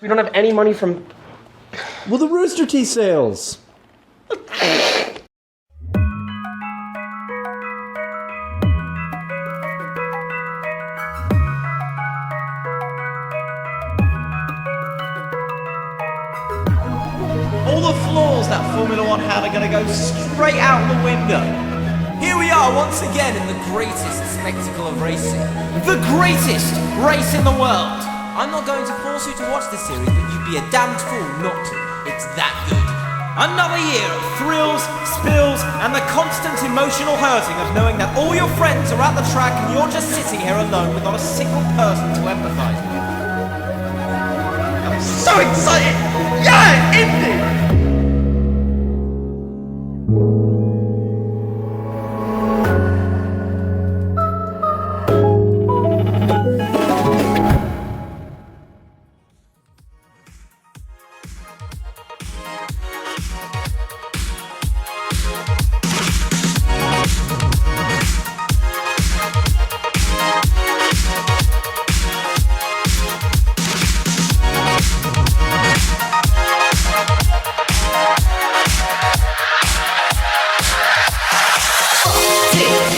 We don't have any money from... Well, the Rooster Tea sales. All the flaws that Formula One had are going to go straight out the window. Here we are once again in the greatest spectacle of racing. The greatest race in the world. I'm not going to force you to watch this series, but you'd be a damned fool not to. It's that good. Another year of thrills, spills, and the constant emotional hurting of knowing that all your friends are at the track and you're just sitting here alone with not a single person to empathise with. I'm so excited! Yeah, Indy!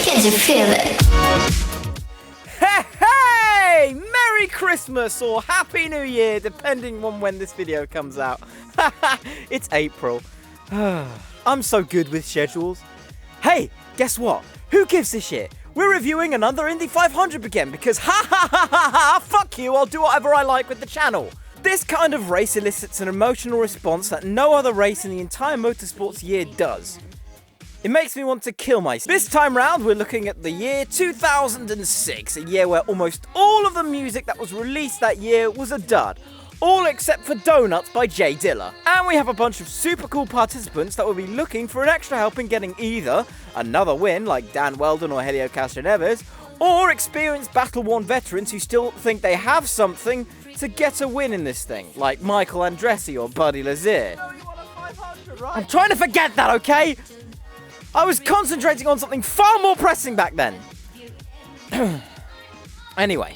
Can you feel it? Hey! Merry Christmas or Happy New Year, depending on when this video comes out. It's April. I'm so good with schedules. Hey, guess what? Who gives a shit? We're reviewing another Indy 500 again because fuck you, I'll do whatever I like with the channel. This kind of race elicits an emotional response that no other race in the entire motorsports year does. It makes me want to kill myself. This time round, we're looking at the year 2006, a year where almost all of the music that was released that year was a dud. All except for Donuts by Jay Dilla. And we have a bunch of super cool participants that will be looking for an extra help in getting either another win, like Dan Weldon or Pareo Castroneves, or experienced battle-worn veterans who still think they have something to get a win in this thing, like Michael Andretti or Buddy Lazier. I'm trying to forget that, okay? I was concentrating on something far more pressing back then. Anyway,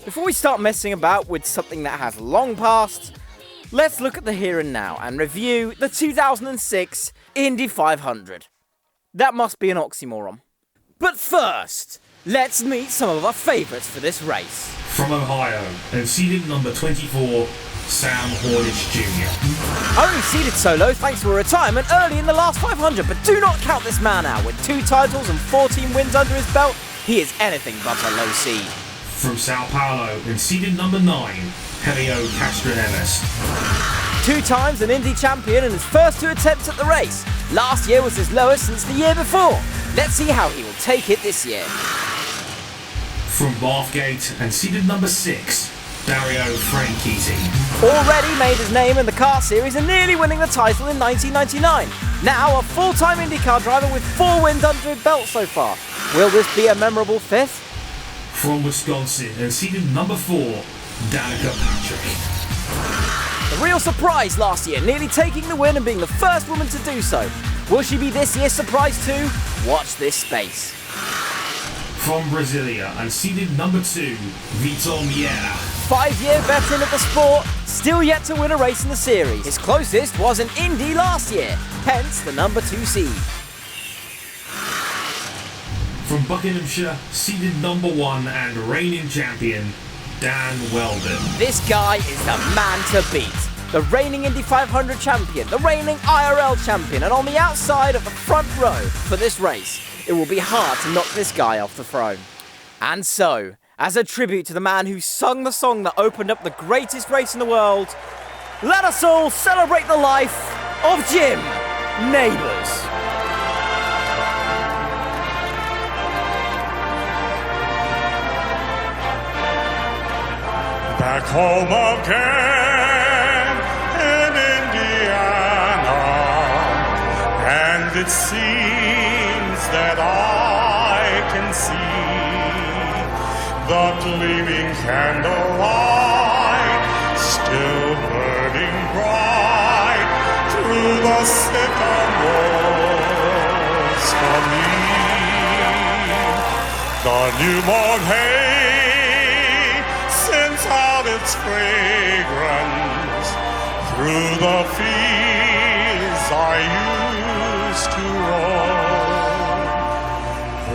before we start messing about with something that has long passed, let's look at the here and now and review the 2006 Indy 500. That must be an oxymoron. But first, let's meet some of our favourites for this race. From Ohio, and seeded number 24, Sam Hornish Jr. Only seeded solo thanks to a retirement early in the last 500, but do not count this man out. With 2 titles and 14 wins under his belt, he is anything but a low seed. From Sao Paulo, and seeded number 9, Pareo Castroneves. 2 times an Indy champion in his first 2 attempts at the race. Last year was his lowest since the year before. Let's see how he will take it this year. From Bathgate, and seeded number 6, Dario Franchitti. Already made his name in the car series and nearly winning the title in 1999. Now a full-time IndyCar driver with 4 wins under his belt so far. Will this be a memorable 5th? From Wisconsin, and seeded number 4, Danica Patrick. The real surprise last year, nearly taking the win and being the first woman to do so. Will she be this year's surprise too? Watch this space. From Brasilia, and seeded number 2, Vitor Meira. 5-year veteran of the sport, still yet to win a race in the series. His closest was an Indy last year, hence the number 2 seed. From Buckinghamshire, seeded number 1 and reigning champion, Dan Weldon. This guy is the man to beat. The reigning Indy 500 champion, the reigning IRL champion, and on the outside of the front row for this race, it will be hard to knock this guy off the throne. And so, as a tribute to the man who sung the song that opened up the greatest race in the world, let us all celebrate the life of Jim Neighbours. Back home again in Indiana, and it seems that I can see the gleaming candlelight still burning bright through the sycamores for me. The newborn hay sends out its fragrance through the fields I used to roam.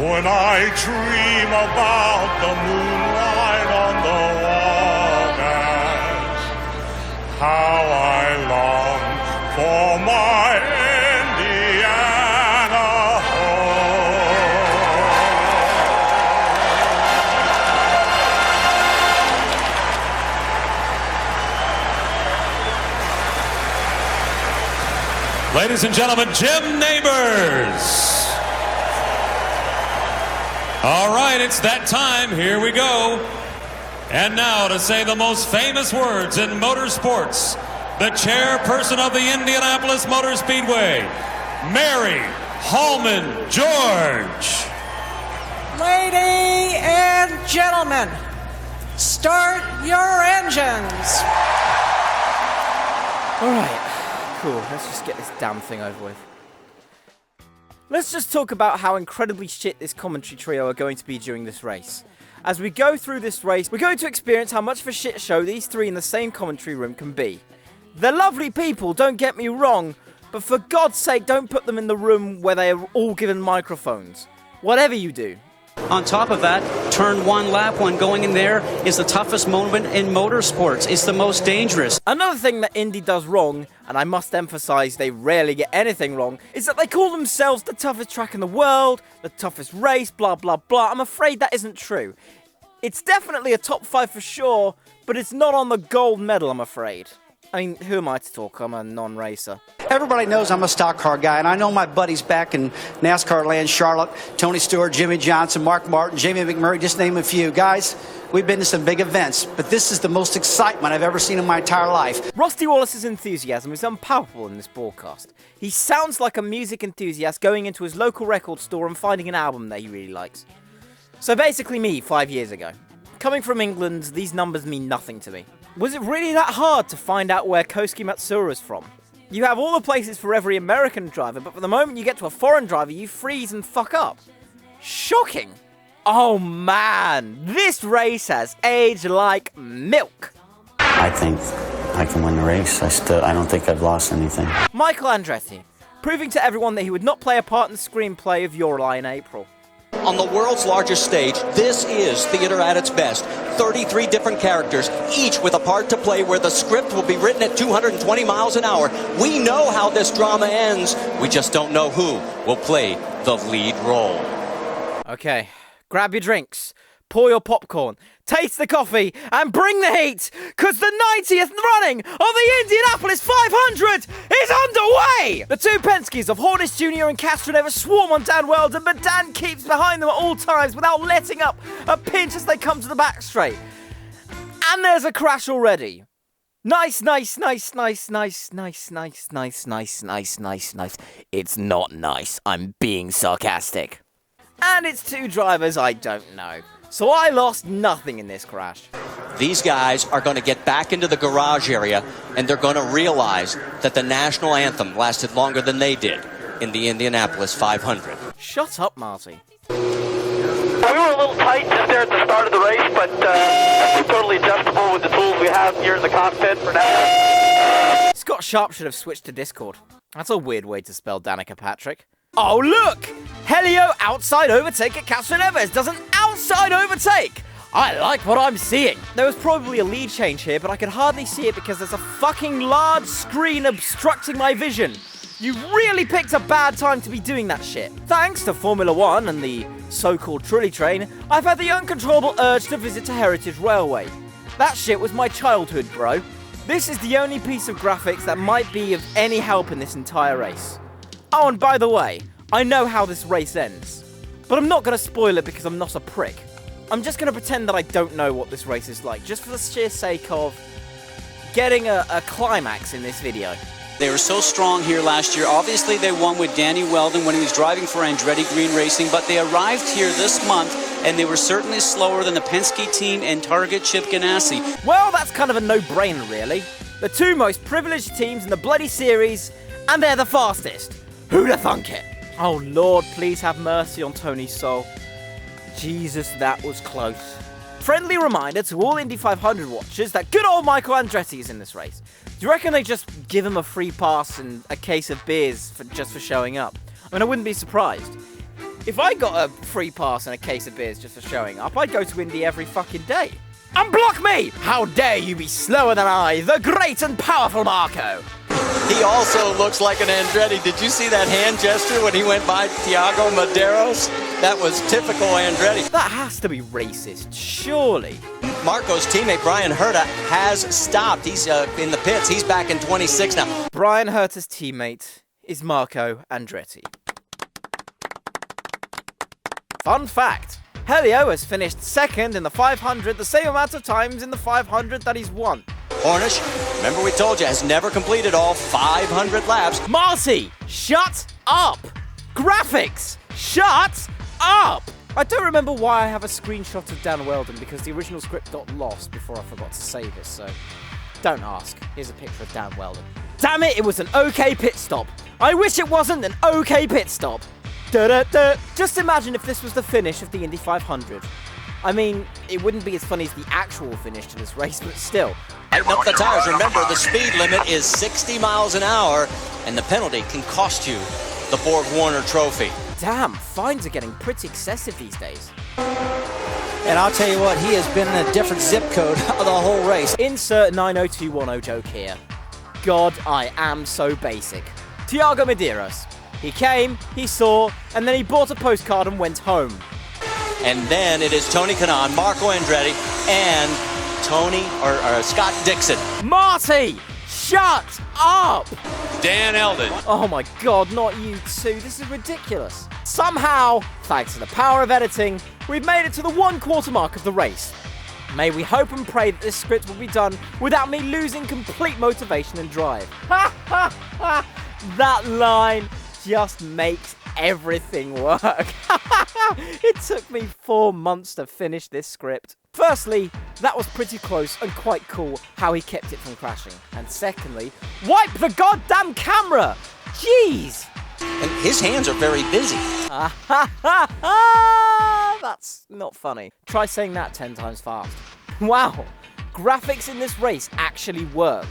When I dream about the moonlight on the Wabash, how I long for my Indiana home. Ladies and gentlemen, Jim Neighbors. All right, it's that time. Here we go. And now to say the most famous words in motorsports, the chairperson of the Indianapolis Motor Speedway, Mary Hallman George. Ladies and gentlemen, start your engines. All right, cool. Let's just get this damn thing over with. Let's just talk about how incredibly shit this commentary trio are going to be during this race. As we go through this race, we're going to experience how much of a shit show these three in the same commentary room can be. They're lovely people, don't get me wrong, but for God's sake, don't put them in the room where they are all given microphones. Whatever you do. On top of that, turn one, lap one, going in there is the toughest moment in motorsports. It's the most dangerous. Another thing that Indy does wrong, and I must emphasize they rarely get anything wrong, is that they call themselves the toughest track in the world, the toughest race, blah blah blah. I'm afraid that isn't true. It's definitely a top 5 for sure, but it's not on the gold medal, I'm afraid. I mean, who am I to talk? I'm a non-racer. Everybody knows I'm a stock car guy, and I know my buddies back in NASCAR land, Charlotte, Tony Stewart, Jimmy Johnson, Mark Martin, Jamie McMurray, just name a few. Guys, we've been to some big events, but this is the most excitement I've ever seen in my entire life. Rusty Wallace's enthusiasm is unpalpable in this broadcast. He sounds like a music enthusiast going into his local record store and finding an album that he really likes. So basically me, 5 years ago. Coming from England, these numbers mean nothing to me. Was it really that hard to find out where Kosuke Matsura is from? You have all the places for every American driver, but for the moment you get to a foreign driver, you freeze and fuck up. Shocking. Oh man, this race has aged like milk. I think I can win the race. I don't think I've lost anything. Michael Andretti, proving to everyone that he would not play a part in the screenplay of Your Lie in April. On the world's largest stage, this is theater at its best. 33 different characters, each with a part to play where the script will be written at 220 miles an hour. We know how this drama ends. We just don't know who will play the lead role. Okay, grab your drinks, pour your popcorn, taste the coffee, and bring the heat, because the 90th running of the Indianapolis 500 is underway! The two Penske's of Hornish Jr. and Castroneves swarm on Dan Weldon, but Dan keeps behind them at all times without letting up a pinch as they come to the back straight. And there's a crash already. Nice. It's not nice. I'm being sarcastic. And it's two drivers I don't know. So I lost nothing in this crash. These guys are going to get back into the garage area, and they're going to realize that the national anthem lasted longer than they did in the Indianapolis 500. Shut up, Marty. We were a little tight just there at the start of the race, but we're totally adjustable with the tools we have here in the cockpit for now. Scott Sharp should have switched to Discord. That's a weird way to spell Danica Patrick. Oh, look! Helio outside overtake at Castroneves does an outside overtake! I like what I'm seeing. There was probably a lead change here, but I could hardly see it because there's a fucking large screen obstructing my vision. You really picked a bad time to be doing that shit. Thanks to Formula 1 and the so-called trolley train, I've had the uncontrollable urge to visit a heritage railway. That shit was my childhood, bro. This is the only piece of graphics that might be of any help in this entire race. Oh, and by the way, I know how this race ends, but I'm not going to spoil it because I'm not a prick. I'm just going to pretend that I don't know what this race is like, just for the sheer sake of getting a climax in this video. They were so strong here last year. Obviously, they won with Danny Weldon when he was driving for Andretti Green Racing, but they arrived here this month, and they were certainly slower than the Penske team and Target Chip Ganassi. Well, that's kind of a no-brainer, really. The two most privileged teams in the bloody series, and they're the fastest. Who'd have thunk it? Oh, Lord, please have mercy on Tony's soul. Jesus, that was close. Friendly reminder to all Indy 500 watchers that good old Michael Andretti is in this race. Do you reckon they just give him a free pass and a case of beers just for showing up? I mean, I wouldn't be surprised. If I got a free pass and a case of beers just for showing up, I'd go to Indy every fucking day. Unblock me! How dare you be slower than I, the great and powerful Marco! He also looks like an Andretti. Did you see that hand gesture when he went by Tiago Medeiros? That was typical Andretti. That has to be racist, surely. Marco's teammate Brian Herta has stopped. He's in the pits. He's back in 26 now. Brian Herta's teammate is Marco Andretti. Fun fact. Helio has finished second in the 500 the same amount of times in the 500 that he's won. Hornish, remember we told you, has never completed all 500 laps. Marty, shut up! Graphics, shut up! I don't remember why I have a screenshot of Dan Weldon because the original script got lost before I forgot to save it, so don't ask. Here's a picture of Dan Weldon. Damn it, it was an okay pit stop. I wish it wasn't an okay pit stop. Da-da-da. Just imagine if this was the finish of the Indy 500. I mean, it wouldn't be as funny as the actual finish to this race, but still. Tighten up the tires. Remember, the speed limit is 60 miles an hour, and the penalty can cost you the Borg Warner trophy. Damn, fines are getting pretty excessive these days. And I'll tell you what, he has been in a different zip code the whole race. Insert 90210 joke here. God, I am so basic. Tiago Medeiros. He came, he saw, and then he bought a postcard and went home. And then it is Tony Kanaan, Marco Andretti, and Scott Dixon. Marty! Shut up! Dan Eldon. Oh my god, not you two. This is ridiculous. Somehow, thanks to the power of editing, we've made it to the 1/4 mark of the race. May we hope and pray that this script will be done without me losing complete motivation and drive. Ha ha ha! That line just makes everything work. It took me 4 months to finish this script. Firstly, that was pretty close and quite cool how he kept it from crashing. And secondly, wipe the goddamn camera! Jeez! And his hands are very busy. That's not funny. Try saying that 10 times fast. Wow, graphics in this race actually work.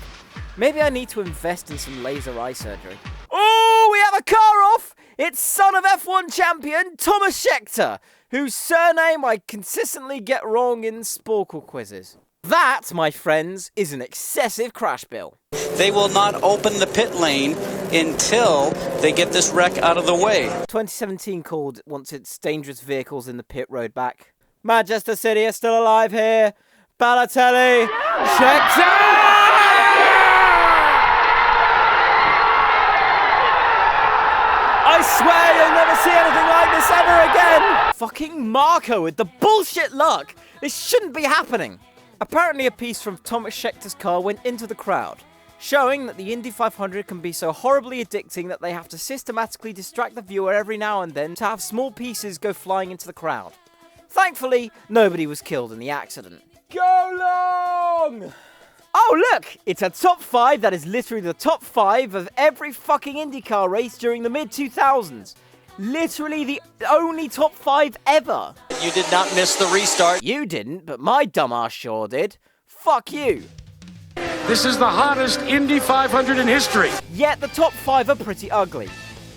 Maybe I need to invest in some laser eye surgery. Oh, we have a car off! It's son of F1 champion Thomas Scheckter, whose surname I consistently get wrong in Sporkle quizzes. That, my friends, is an excessive crash bill. They will not open the pit lane until they get this wreck out of the way. 2017 called wants its dangerous vehicles in the pit road back. Manchester City is still alive here. Balotelli, Scheckter! I swear you'll never see anything like this ever again! Fucking Marco with the bullshit luck! This shouldn't be happening! Apparently a piece from Thomas Schechter's car went into the crowd, showing that the Indy 500 can be so horribly addicting that they have to systematically distract the viewer every now and then to have small pieces go flying into the crowd. Thankfully, nobody was killed in the accident. Go long! Oh look! It's a top 5 that is literally the top 5 of every fucking IndyCar race during the mid-2000s. Literally the only top 5 ever. You did not miss the restart. You didn't, but my dumbass sure did. Fuck you. This is the hottest Indy 500 in history. Yet the top 5 are pretty ugly.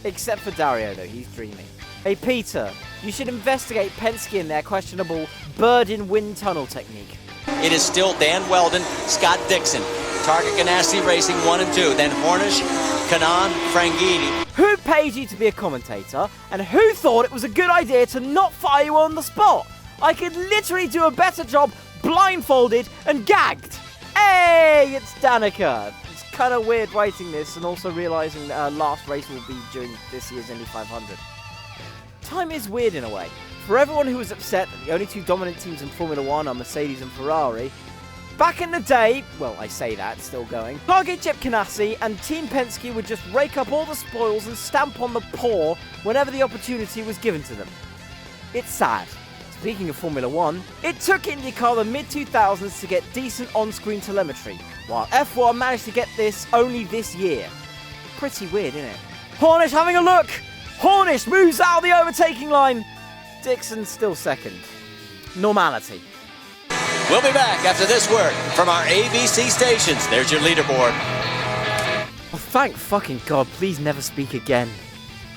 Except for Dario though, he's dreamy. Hey Peter, you should investigate Penske and their questionable bird-in-wind tunnel technique. It is still Dan Weldon, Scott Dixon, Target Ganassi Racing 1 and 2, then Hornish, Kanaan, Franchitti. Who paid you to be a commentator, and who thought it was a good idea to not fire you on the spot? I could literally do a better job blindfolded and gagged. Hey, it's Danica. It's kind of weird writing this and also realizing that our last race will be during this year's Indy 500. Time is weird in a way. For everyone who was upset that the only 2 dominant teams in Formula 1 are Mercedes and Ferrari, back in the day, well, I say that, it's still going, Target Chip Ganassi and Team Penske would just rake up all the spoils and stamp on the poor whenever the opportunity was given to them. It's sad. Speaking of Formula 1, it took IndyCar the mid-2000s to get decent on-screen telemetry, while F1 managed to get this only this year. Pretty weird, isn't it? Hornish having a look! Hornish moves out of the overtaking line! Dixon's still second. Normality. We'll be back after this word from our ABC stations. There's your leaderboard. Oh, thank fucking God, please never speak again.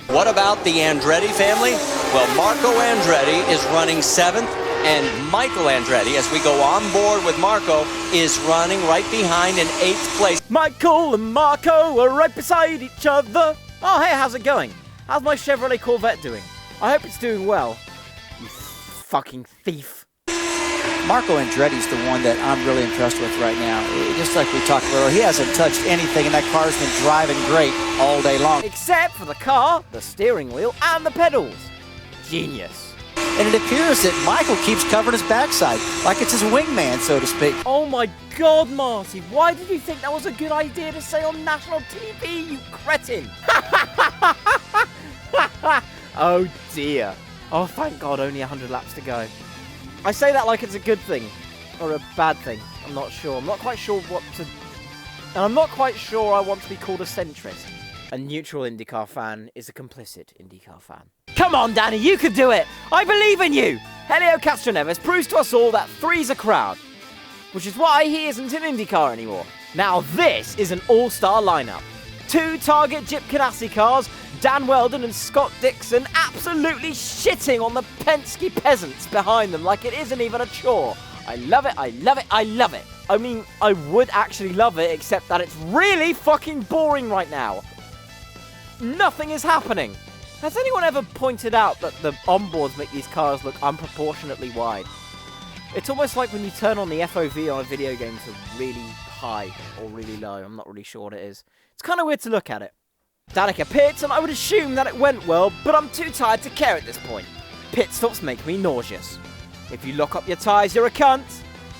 What about the Andretti family? Well, Marco Andretti is running 7th, and Michael Andretti, as we go on board with Marco, is running right behind in 8th place. Michael and Marco are right beside each other. Oh, hey, how's it going? How's my Chevrolet Corvette doing? I hope it's doing well. You fucking thief. Marco Andretti's the one that I'm really impressed with right now. Just like we talked about, he hasn't touched anything, and that car's been driving great all day long. Except for the car, the steering wheel, and the pedals. Genius. And it appears that Michael keeps covering his backside, like it's his wingman, so to speak. Oh my God, Marty, why did you think that was a good idea to say on national TV, you cretin? Oh dear. Oh, thank God, only 100 laps to go. I say that like it's a good thing, or a bad thing. I'm not sure. I'm not quite sure what to... And I'm not quite sure I want to be called a centrist. A neutral IndyCar fan is a complicit IndyCar fan. Come on, Danny, you can do it! I believe in you! Pareo Castroneves proves to us all that 3's a crowd, which is why he isn't in IndyCar anymore. Now this is an all-star lineup. 2 Target Chip Ganassi cars, Dan Weldon and Scott Dixon absolutely shitting on the Penske peasants behind them like it isn't even a chore. I love it, I love it, I love it. I mean, I would actually love it, except that it's really fucking boring right now. Nothing is happening. Has anyone ever pointed out that the onboards make these cars look unproportionately wide? It's almost like when you turn on the FOV on a video game to really high or really low. I'm not really sure what it is. It's kind of weird to look at it. Danica pits, and I would assume that it went well, but I'm too tired to care at this point. Pit stops make me nauseous. If you lock up your tyres, you're a cunt.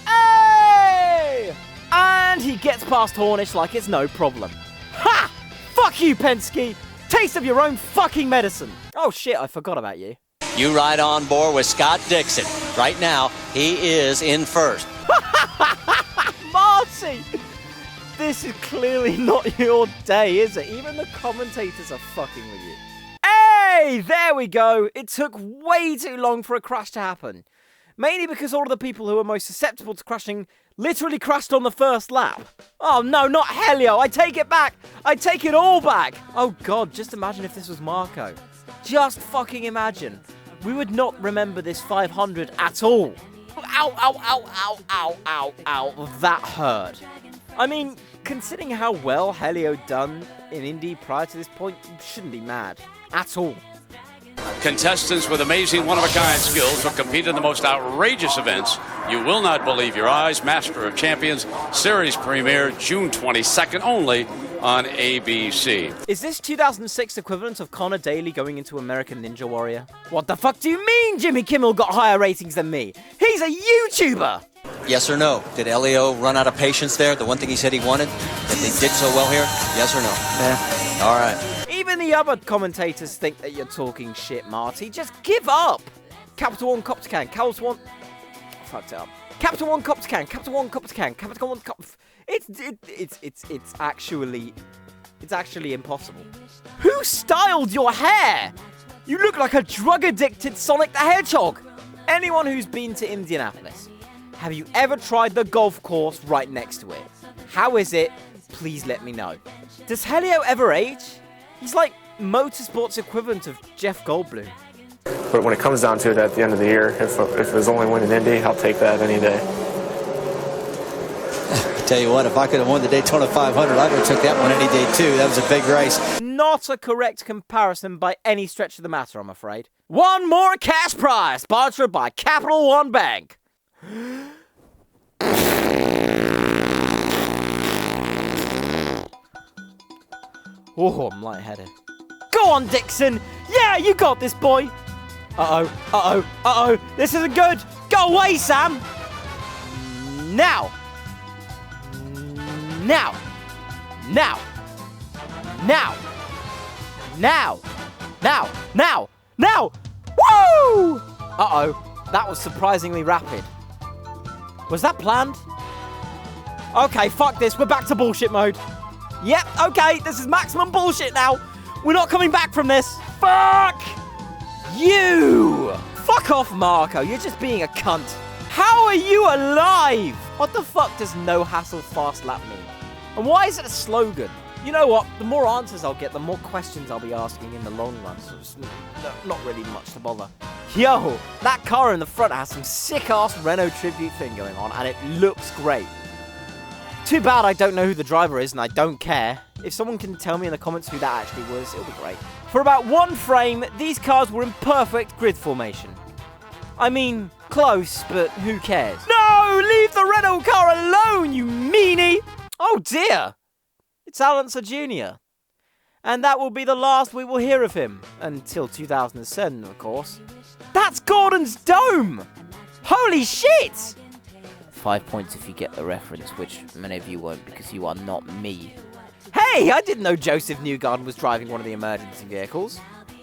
Hey! And he gets past Hornish like it's no problem. Ha! Fuck you, Penske! Taste of your own fucking medicine. Oh shit, I forgot about you. You ride on board with Scott Dixon. Right now, he is in first. Marty! This is clearly not your day, is it? Even the commentators are fucking with you. Hey! There we go. It took way too long for a crash to happen. Mainly because all of the people who are most susceptible to crashing literally crashed on the first lap. Oh no, not Helio. I take it back. I take it all back. Oh God, just imagine if this was Marco. Just fucking imagine. We would not remember this 500 at all. Ow, ow, ow, ow, ow, ow, ow. That hurt. I mean, considering how well Helio done in Indy prior to this point, you shouldn't be mad. At all. Contestants with amazing one-of-a-kind skills will compete in the most outrageous events. You will not believe your eyes. Master of Champions series premiere June 22nd only on ABC. Is this 2006 equivalent of Connor Daly going into American Ninja Warrior? What the fuck do you mean Jimmy Kimmel got higher ratings than me? He's a YouTuber! Yes or no? Did Elio run out of patience there? The one thing he said he wanted? That they did so well here? Yes or no? Yeah. All right. Even the other commentators think that you're talking shit, Marty. Just give up! Capital One Cop to Can. Capital One... Fucked it up. Capital One Cop to Can. Capital One Cop to Can. Capital One Cop... It's actually impossible. Who styled your hair? You look like a drug-addicted Sonic the Hedgehog. Anyone who's been to Indianapolis, have you ever tried the golf course right next to it? How is it? Please let me know. Does Helio ever age? He's like motorsport's equivalent of Jeff Goldblum. But when it comes down to it at the end of the year, if there's only one in Indy, I'll take that any day. Tell you what, if I could have won the Daytona 500, I would have took that one any day too. That was a big race. Not a correct comparison by any stretch of the matter, I'm afraid. One more cash prize, sponsored by Capital One Bank. Oh, I'm lightheaded. Go on, Dixon. Yeah, you got this, boy. Uh-oh, uh-oh, uh-oh. This isn't good. Go away, Sam. Now. Now. Now. Now. Now. Now. Now. Now. Woo! Uh-oh. That was surprisingly rapid. Was that planned? Okay, fuck this. We're back to bullshit mode. Yep, okay, this is maximum bullshit now. We're not coming back from this. Fuck you! Fuck off, Marco. You're just being a cunt. How are you alive? What the fuck does no hassle fast lap mean? And why is it a slogan? You know what? The more answers I'll get, the more questions I'll be asking in the long run. So it's not really much to bother. Yo, that car in the front has some sick-ass Renault tribute thing going on, and it looks great. Too bad I don't know who the driver is, and I don't care. If someone can tell me in the comments who that actually was, it'll be great. For about one frame, these cars were in perfect grid formation. I mean, close, but who cares? No! Leave the Renault car alone, you meanie! Oh dear! It's Alonso Jr. And that will be the last we will hear of him. Until 2007, of course. That's Gordon's dome! Holy shit! 5 points if you get the reference, which many of you won't because you are not me. Hey, I didn't know Joseph Newgarden was driving one of the emergency vehicles.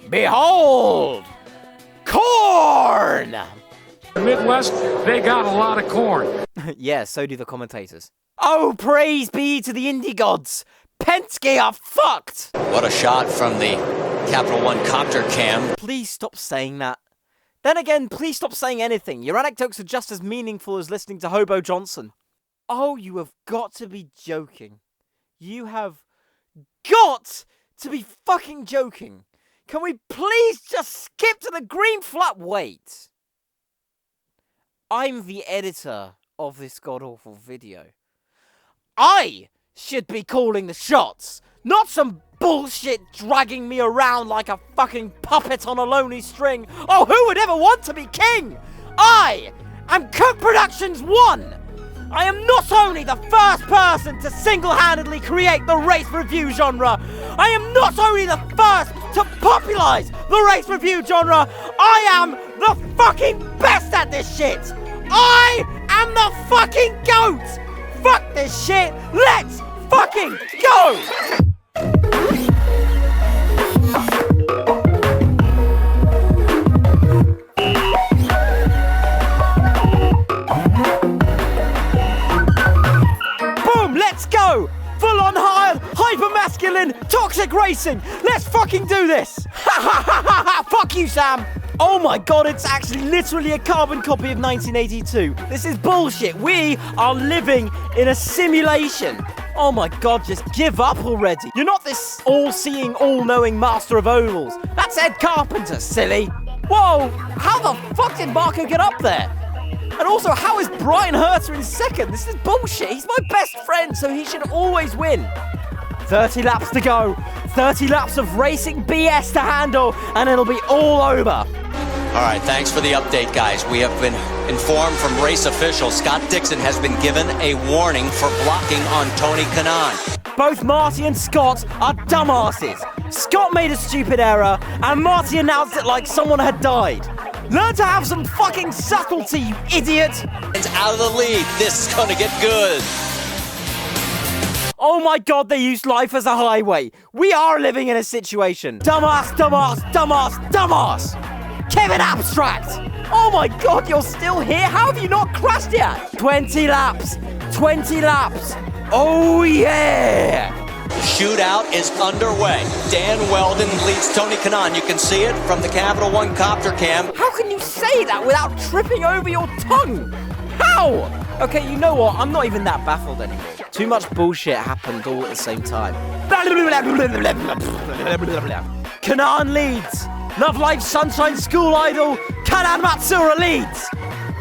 Behold! Corn! Midwest, they got a lot of corn. Yeah, so do the commentators. Oh, praise be to the Indy gods! Penske are fucked! What a shot from the Capital One copter cam. Please stop saying that. Then again, please stop saying anything. Your anecdotes are just as meaningful as listening to Hobo Johnson. Oh, you have got to be joking. You have got to be fucking joking. Can we please just skip to the green flag? Wait. I'm the editor of this god-awful video. I should be calling the shots, not some bullshit dragging me around like a fucking puppet on a lonely string. Oh, who would ever want to be king? I am Cook Productions 1. I am not only the first person to single-handedly create the race review genre, I am not only the first to popularize the race review genre, I am the fucking best at this shit. I am the fucking GOAT. Fuck this shit. Let's fucking go. Boom, let's go! Full on hyper-masculine, toxic racing! Let's fucking do this! Ha ha ha ha ha! Fuck you, Sam! Oh my god, it's actually literally a carbon copy of 1982. This is bullshit. We are living in a simulation. Oh my god, just give up already. You're not this all-seeing, all-knowing master of ovals. That's Ed Carpenter, silly. Whoa, how the fuck did Marco get up there? And also, how is Brian Herter in second? This is bullshit. He's my best friend, so he should always win. 30 laps to go. 30 laps of racing BS to handle, and it'll be all over. All right, thanks for the update, guys. We have been informed from race officials Scott Dixon has been given a warning for blocking on Tony Kanaan. Both Marty and Scott are dumbasses. Scott made a stupid error, and Marty announced it like someone had died. Learn to have some fucking subtlety, you idiot! It's out of the lead. This is gonna get good. Oh my god, they used life as a highway. We are living in a situation. Dumbass, dumbass, dumbass, dumbass! Kevin Abstract! Oh my god, you're still here? How have you not crashed yet? 20 laps! 20 laps! Oh yeah! The shootout is underway. Dan Weldon leads Tony Kanaan. You can see it from the Capital One copter cam. How can you say that without tripping over your tongue? How? Okay, you know what? I'm not even that baffled anymore. Too much bullshit happened all at the same time. Kanaan leads. Love Life Sunshine School Idol, Kanaan Matsura leads.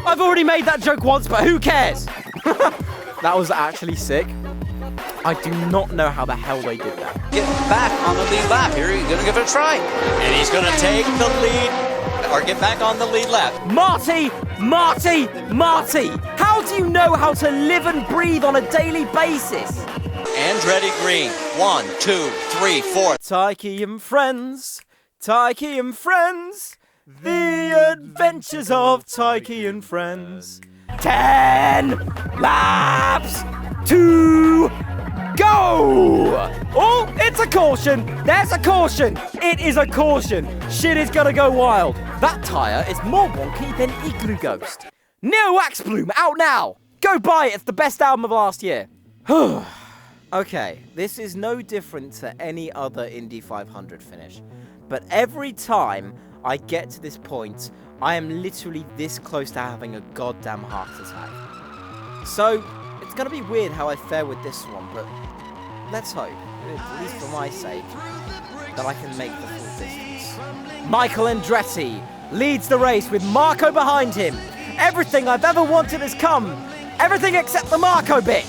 I've already made that joke once, but who cares? That was actually sick. I do not know how the hell they did that. Get back on the lead lap. Here, he's gonna give it a try. And he's gonna take the lead, or get back on the lead lap. Marty! Marty! Marty! How do you know how to live and breathe on a daily basis? Andretti Green. 1, 2, 3, 4. Tyke and friends. Tyke and friends. The adventures of Tyke and friends. 10 laps to go! Oh, it's a caution! There's a caution! It is a caution! Shit is gonna go wild. That tyre is more wonky than Igloo Ghost. Neo Wax Bloom, out now! Go buy it, it's the best album of last year. Okay, this is no different to any other Indy 500 finish. But every time I get to this point, I am literally this close to having a goddamn heart attack. So, it's gonna be weird how I fare with this one, but let's hope, at least for my sake, that I can make the full distance. Michael Andretti leads the race with Marco behind him. Everything I've ever wanted has come. Everything except the Marco bit.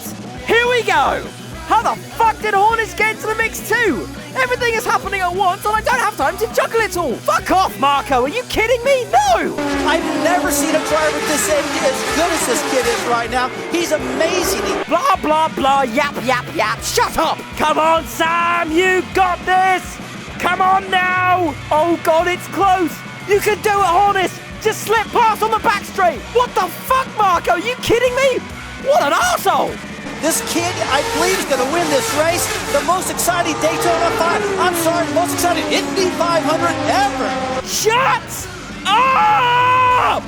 Here we go! How the fuck did Hornish get into the mix too? Everything is happening at once and I don't have time to juggle it all. Fuck off, Marco. Are you kidding me? No! I've never seen a driver this age as good as this kid is right now. He's amazing. Blah, blah, blah, yap, yap, yap. Shut up! Come on, Sam, you got this! Come on now! Oh God, it's close! You can do it, Hornish! Just slip past on the back straight! What the fuck, Marco? Are you kidding me? What an arsehole! This kid, I believe, is going to win this race. The most exciting Daytona 5. I'm sorry, the most exciting Indy 500 ever. Shut up!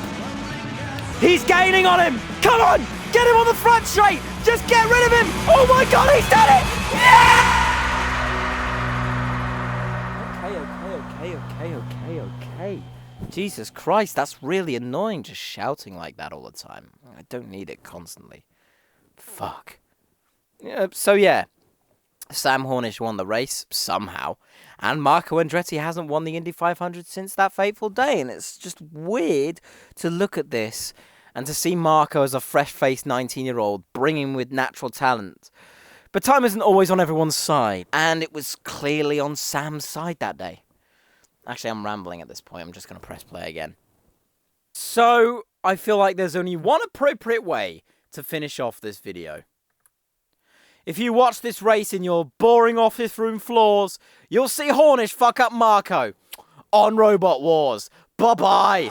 He's gaining on him. Come on, get him on the front straight. Just get rid of him. Oh my God, he's done it! Yeah! Okay. Jesus Christ, that's really annoying, just shouting like that all the time. I don't need it constantly. Fuck. So yeah, Sam Hornish won the race, somehow, and Marco Andretti hasn't won the Indy 500 since that fateful day, and it's just weird to look at this and to see Marco as a fresh-faced 19-year-old bringing with natural talent. But time isn't always on everyone's side, and it was clearly on Sam's side that day. Actually, I'm rambling at this point. I'm just going to press play again. So, I feel like there's only one appropriate way to finish off this video. If you watch this race in your boring office room floors, you'll see Hornish fuck up Marco on Robot Wars. Bye-bye.